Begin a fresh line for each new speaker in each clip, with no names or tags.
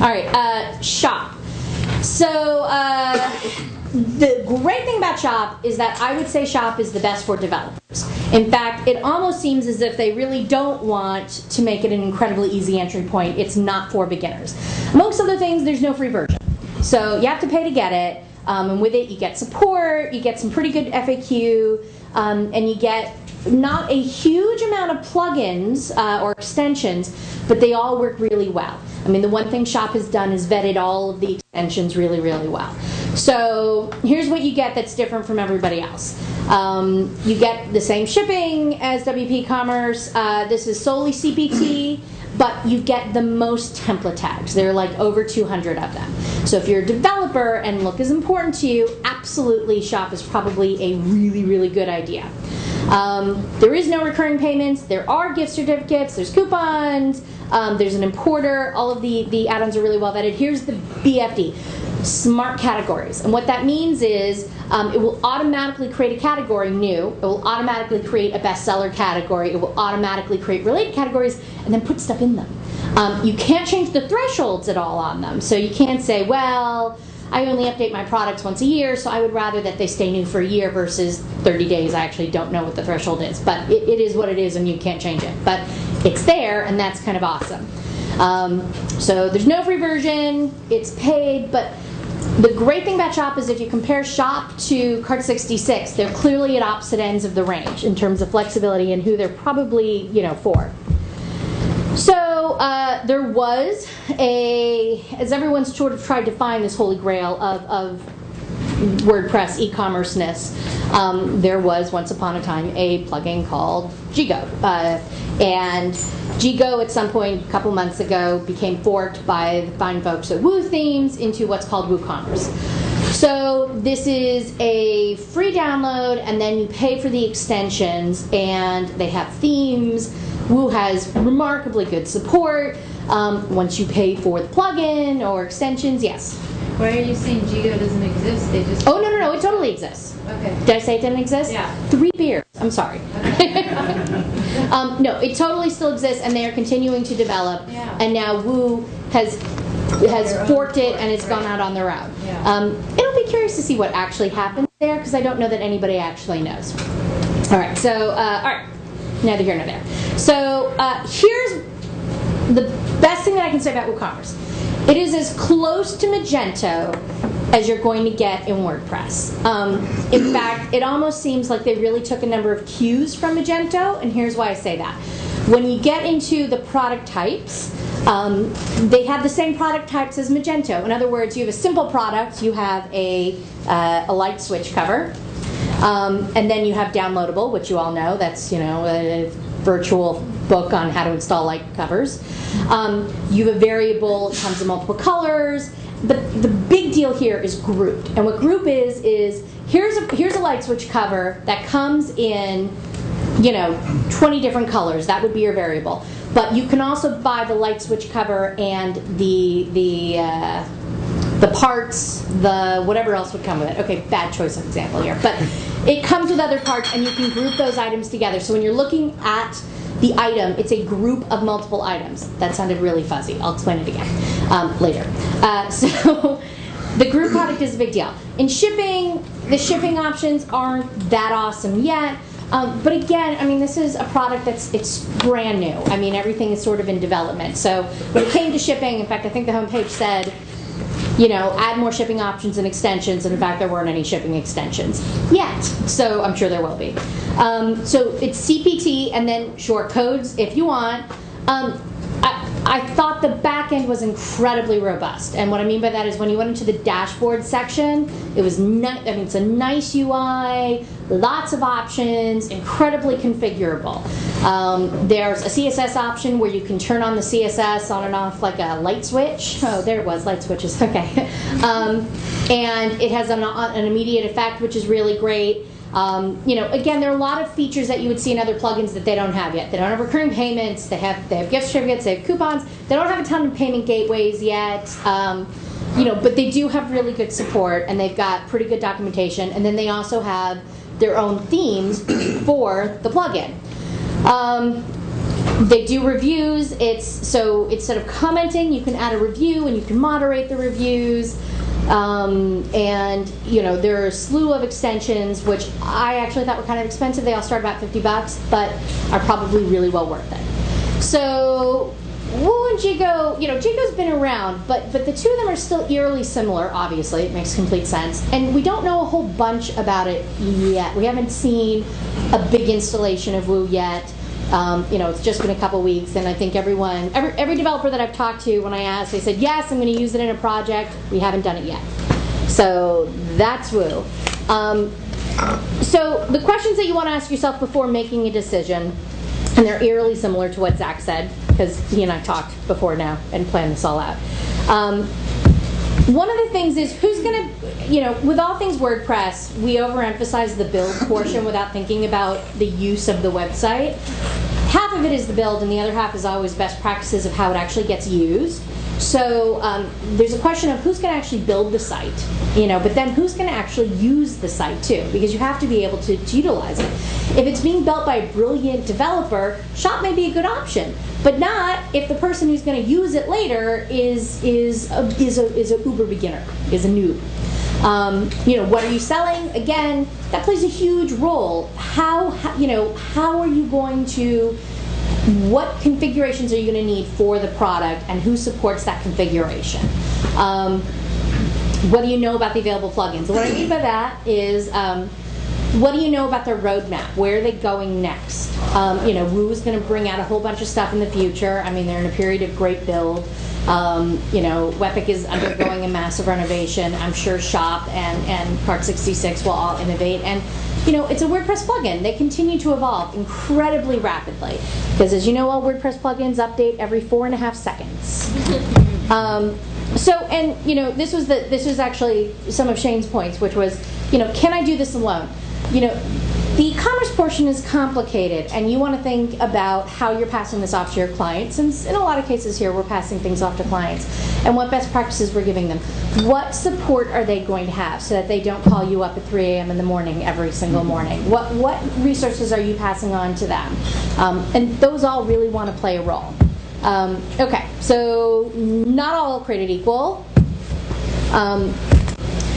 All right, Shopp. So the great thing about Shopp is that I would say Shopp is the best for developers. In fact, it almost seems as if they really don't want to make it an incredibly easy entry point. It's not for beginners. Most other things, there's no free version. So you have to pay to get it, and with it you get support, you get some pretty good FAQ, and you get not a huge amount of plugins or extensions, but they all work really well. I mean, the one thing Shopp has done is vetted all of the extensions really, really well. So here's what you get that's different from everybody else. You get the same shipping as WP-Ecommerce. This is solely CPT, but you get the most template tags. There are like over 200 of them. So if you're a developer and look is important to you, absolutely Shopp is probably a really, really good idea. There is no recurring payments. There are gift certificates. There's coupons. There's an importer. All of the add-ons are really well vetted. Here's the BFD, smart categories. And what that means is it will automatically create a category new. It will automatically create a bestseller category. It will automatically create related categories and then put stuff in them. You can't change the thresholds at all on them. So you can't say, well, I only update my products once a year, so I would rather that they stay new for a year versus 30 days. I actually don't know what the threshold is, but it is what it is and you can't change it. But it's there, and that's kind of awesome. So there's no free version, it's paid, but the great thing about Shopp is if you compare Shopp to Cart66, they're clearly at opposite ends of the range in terms of flexibility and who they're probably, for. So there was as everyone's sort of tried to find this holy grail of WordPress e-commerce-ness, there was once upon a time a plugin called Jigo. And Jigo at some point a couple months ago became forked by the fine folks at Woo Themes into what's called WooCommerce. So this is a free download and then you pay for the extensions and they have themes. Woo has remarkably good support. Once you pay for the plugin or extensions, yes.
Why are you saying Jigo doesn't exist? They just
no, it totally exists.
Okay.
Did I say it didn't exist?
Yeah.
3 beers. I'm sorry.
Okay.
No, it totally still exists, and they are continuing to develop.
Yeah.
And now Woo has forked it, and it's gone out on their own.
Yeah.
It'll be curious to see what actually happens there, because I don't know that anybody actually knows. All right. So, all right. Neither here nor there. So here's the best thing that I can say about WooCommerce. It is as close to Magento as you're going to get in WordPress. In fact, it almost seems like they really took a number of cues from Magento, and here's why I say that. When you get into the product types, they have the same product types as Magento. In other words, you have a simple product, you have a light switch cover, and then you have downloadable, which you all know, that's a virtual book on how to install light covers. You have a variable, it comes in multiple colors, but the big deal here is grouped. And what group is here's a light switch cover that comes in 20 different colors. That would be your variable. But you can also buy the light switch cover and the parts, the whatever else would come with it. Okay, bad choice of example here. But it comes with other parts, and you can group those items together. So when you're looking at the item, it's a group of multiple items. That sounded really fuzzy. I'll explain it again later. So the group product is a big deal. In shipping, the shipping options aren't that awesome yet. But again, I mean, this is a product it's brand new. I mean, everything is sort of in development. So when it came to shipping, in fact, I think the homepage said, add more shipping options and extensions, and in fact there weren't any shipping extensions yet, so I'm sure there will be. So it's CPT and then short codes if you want. I thought the back end was incredibly robust, and what I mean by that is when you went into the dashboard section, it was it's a nice UI, lots of options, incredibly configurable. There's a CSS option where you can turn on the CSS on and off like a light switch. Oh, there it was, light switches, okay. And it has an immediate effect, which is really great. Again, there are a lot of features that you would see in other plugins that they don't have yet. They don't have recurring payments, they have gift certificates, they have coupons. They don't have a ton of payment gateways yet, but they do have really good support, and they've got pretty good documentation, and then they also have their own themes for the plugin. They do reviews. So instead of commenting, you can add a review and you can moderate the reviews. And there are a slew of extensions, which I actually thought were kind of expensive. They all start about $50, but are probably really well worth it. So Woo and Jigo, Jigo's been around, but the two of them are still eerily similar. Obviously, it makes complete sense, and we don't know a whole bunch about it yet. We haven't seen a big installation of Woo yet. It's just been a couple weeks, and I think every developer that I've talked to, when I asked, they said, yes, I'm going to use it in a project. We haven't done it yet. So that's Woo. So the questions that you want to ask yourself before making a decision, and they're eerily similar to what Zach said, because he and I talked before now and planned this all out. One of the things is who's going to, with all things WordPress, we overemphasize the build portion without thinking about the use of the website. Half of it is the build, and the other half is always best practices of how it actually gets used. So there's a question of who's going to actually build the site, but then who's going to actually use the site too, because you have to be able to utilize it. If it's being built by a brilliant developer, Shopp may be a good option, but not if the person who's going to use it later is a uber beginner, is a noob. What are you selling? Again, that plays a huge role. How are you going to? What configurations are you going to need for the product, and who supports that configuration? What do you know about the available plugins? What I mean by that is, what do you know about their roadmap? Where are they going next? Woo is going to bring out a whole bunch of stuff in the future. I mean, they're in a period of great build. WEPIC is undergoing a massive renovation. I'm sure Shopp and Cart66 will all innovate. And it's a WordPress plugin. They continue to evolve incredibly rapidly, because as you know, all WordPress plugins update every 4.5 seconds. This was actually some of Shane's points, which was, can I do this alone? The e-commerce portion is complicated, and you want to think about how you're passing this off to your clients, since in a lot of cases here we're passing things off to clients, and what best practices we're giving them. What support are they going to have so that they don't call you up at 3 a.m. in the morning every single morning? What resources are you passing on to them? And those all really want to play a role. Okay, so not all created equal.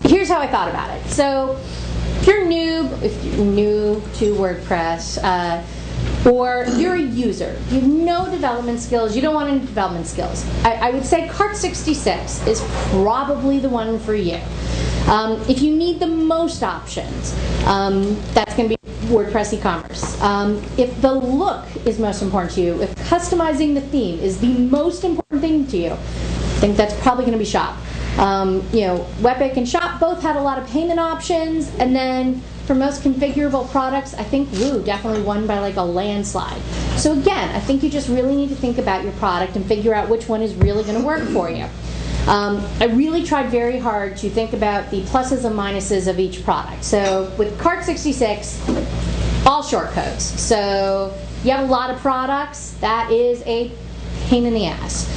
Here's how I thought about it. So if you're new to WordPress, or you're a user, you have no development skills, you don't want any development skills, I would say Cart66 is probably the one for you. If you need the most options, that's going to be WordPress e-commerce. If the look is most important to you, if customizing the theme is the most important thing to you, I think that's probably going to be Shopp. WEPIC and Shopp both have a lot of payment options, and then for most configurable products, I think Woo definitely won by like a landslide. So again, I think you just really need to think about your product and figure out which one is really going to work for you. I really tried very hard to think about the pluses and minuses of each product. So with Cart66, all shortcodes. So you have a lot of products, that is a pain in the ass.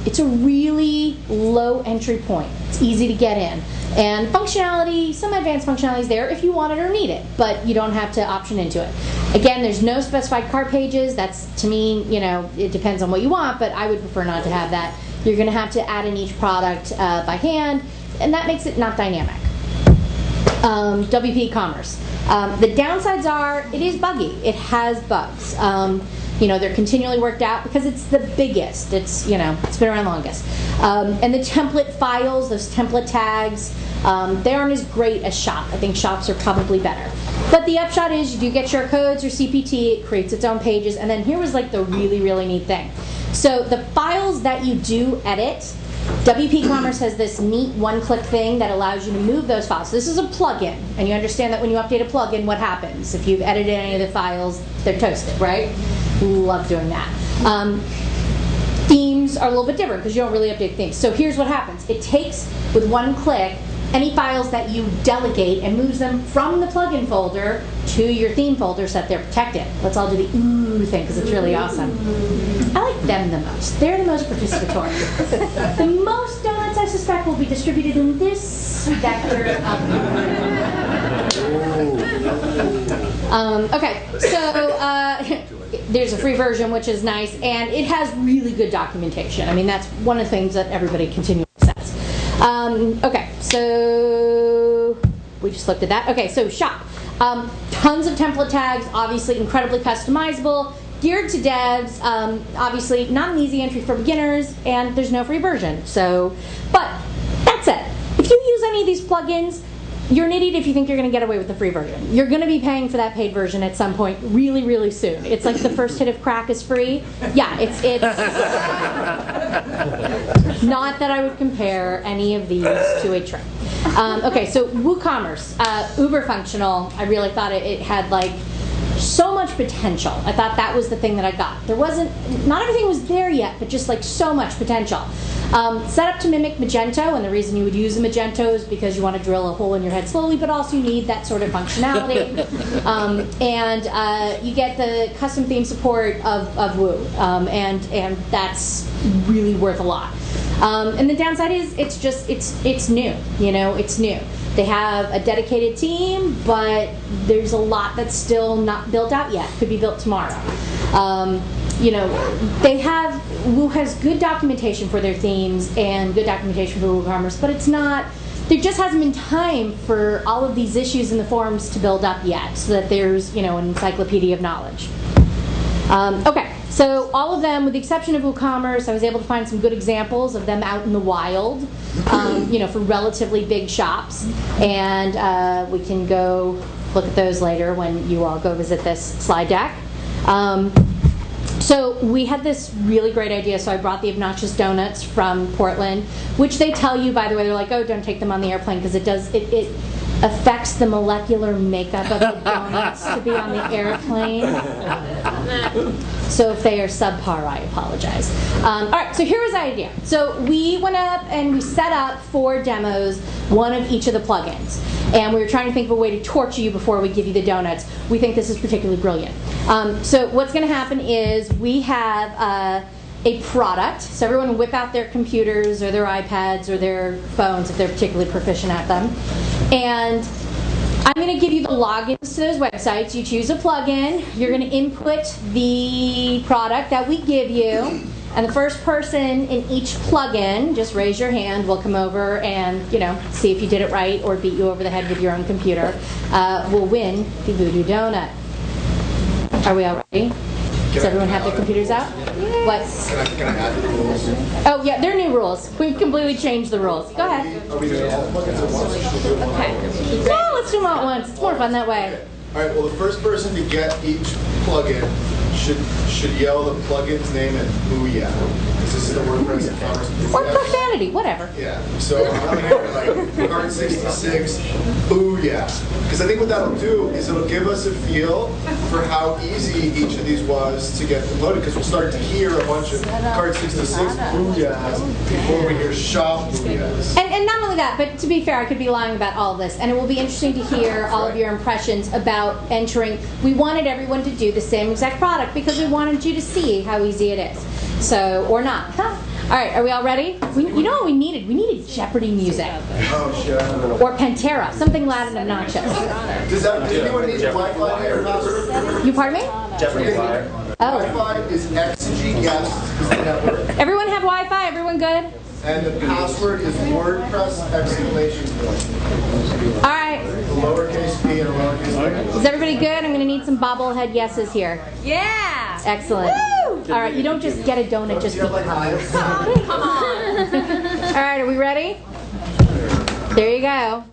It's a really low entry point. It's easy to get in. And functionality, some advanced functionality is there if you want it or need it, but you don't have to option into it. Again, there's no specified cart pages. That's, to me, it depends on what you want, but I would prefer not to have that. You're going to have to add in each product by hand, and that makes it not dynamic. WP-Ecommerce. The downsides are it is buggy. It has bugs. They're continually worked out because it's the biggest. It's been around longest. And the template files, those template tags, they aren't as great as Shopp. I think Shopp's are probably better. But the upshot is you do get your codes or CPT, it creates its own pages, and then here was like the really, really neat thing. So the files that you do edit, WP-Ecommerce has this neat one-click thing that allows you to move those files. So this is a plugin, and you understand that when you update a plugin, what happens? If you've edited any of the files, they're toasted, right? Love doing that. Themes are a little bit different because you don't really update themes. So here's what happens. It takes, with one click, any files that you delegate and moves them from the plugin folder to your theme folder so that they're protected. Let's all do the ooh thing because it's really awesome. I like them the most. They're the most participatory. The most donuts, I suspect, will be distributed in this vector of okay, so there's a free version, which is nice, and it has really good documentation. I mean, that's one of the things that everybody continually says. Okay, so we just looked at that. Okay, so Shopp. Tons of template tags, obviously incredibly customizable, geared to devs, obviously not an easy entry for beginners, and there's no free version. So, but that said, if you use any of these plugins, you're an idiot if you think you're going to get away with the free version. You're going to be paying for that paid version at some point really, really soon. It's like the first hit of crack is free. Yeah, it's not that I would compare any of these to a trick. Okay, so WooCommerce, uber functional. I really thought it had like so much potential. I thought that was the thing that I got. There wasn't, not everything was there yet, but just like so much potential. Set up to mimic Magento, and the reason you would use a Magento is because you want to drill a hole in your head slowly, but also you need that sort of functionality. And you get the custom theme support of Woo, and that's really worth a lot. And the downside is it's new, you know, it's new. They have a dedicated team, but there's a lot that's still not built out yet. Could be built tomorrow. You know, Woo has good documentation for their themes and good documentation for WooCommerce, but it's not, there just hasn't been time for all of these issues in the forums to build up yet, so that there's, you know, an encyclopedia of knowledge. Okay, so all of them, with the exception of WooCommerce, I was able to find some good examples of them out in the wild, you know, for relatively big shops, and we can go look at those later when you all go visit this slide deck. So we had this really great idea, so I brought the obnoxious donuts from Portland, which they tell you, by the way, they're like, oh, don't take them on the airplane, because it affects the molecular makeup of the donuts to be on the airplane. So if they are subpar, I apologize. All right, so here was the idea. So we went up and we set up 4 demos, one of each of the plugins. And we were trying to think of a way to torture you before we give you the donuts. We think this is particularly brilliant. So what's going to happen is we have a product. So everyone will whip out their computers or their iPads or their phones if they're particularly proficient at them. And I'm going to give you the logins to those websites. You choose a plugin. You're going to input the product that we give you. And the first person in each plugin, just raise your hand, we'll come over and, you know, see if you did it right or beat you over the head with your own computer, will win the Voodoo Donut. Are we all ready? Does everyone have their computers out? What?
Can I add the rules?
Oh, yeah, they're new rules. We've completely changed the rules. Go ahead.
Are we doing all plugins at once, or should we do one?
Okay. No, let's do them all at once. It's more fun that way.
Okay. All right, well, the first person to get each plugin should yell the plugin's name and booyah. Because this is the WordPress ecommerce.
Or profanity, whatever.
Yeah, so I'm here like Cart66, booyah. Because I think what that'll do is it'll give us a feel for how easy each of these was to get loaded. Because we'll start to hear a bunch of Cart66 booyahs before we hear Shopp booyahs.
And not only that, but to be fair, I could be lying about all of this. And it will be interesting to hear all of your impressions about entering. We wanted everyone to do the same exact product because we wanted you to see how easy it is. So, or not. Huh? All right, are we all ready? You know what we needed? We needed Jeopardy music.
Oh, shit.
Or Pantera, something loud and obnoxious.
Does anyone need Wi-Fi there?
You pardon me?
Jeopardy.
Oh.
Wi-Fi is XG guest is the network.
Everyone have Wi-Fi? Everyone good?
And the password is WordPress exclamation point.
All right.
The lowercase p and a lowercase p.
Is everybody good? I'm going to need some bobblehead yeses here.
Yeah!
Excellent. Woo! All right, you don't just get a donut just because.
Come on!
All right, are we ready? There you go.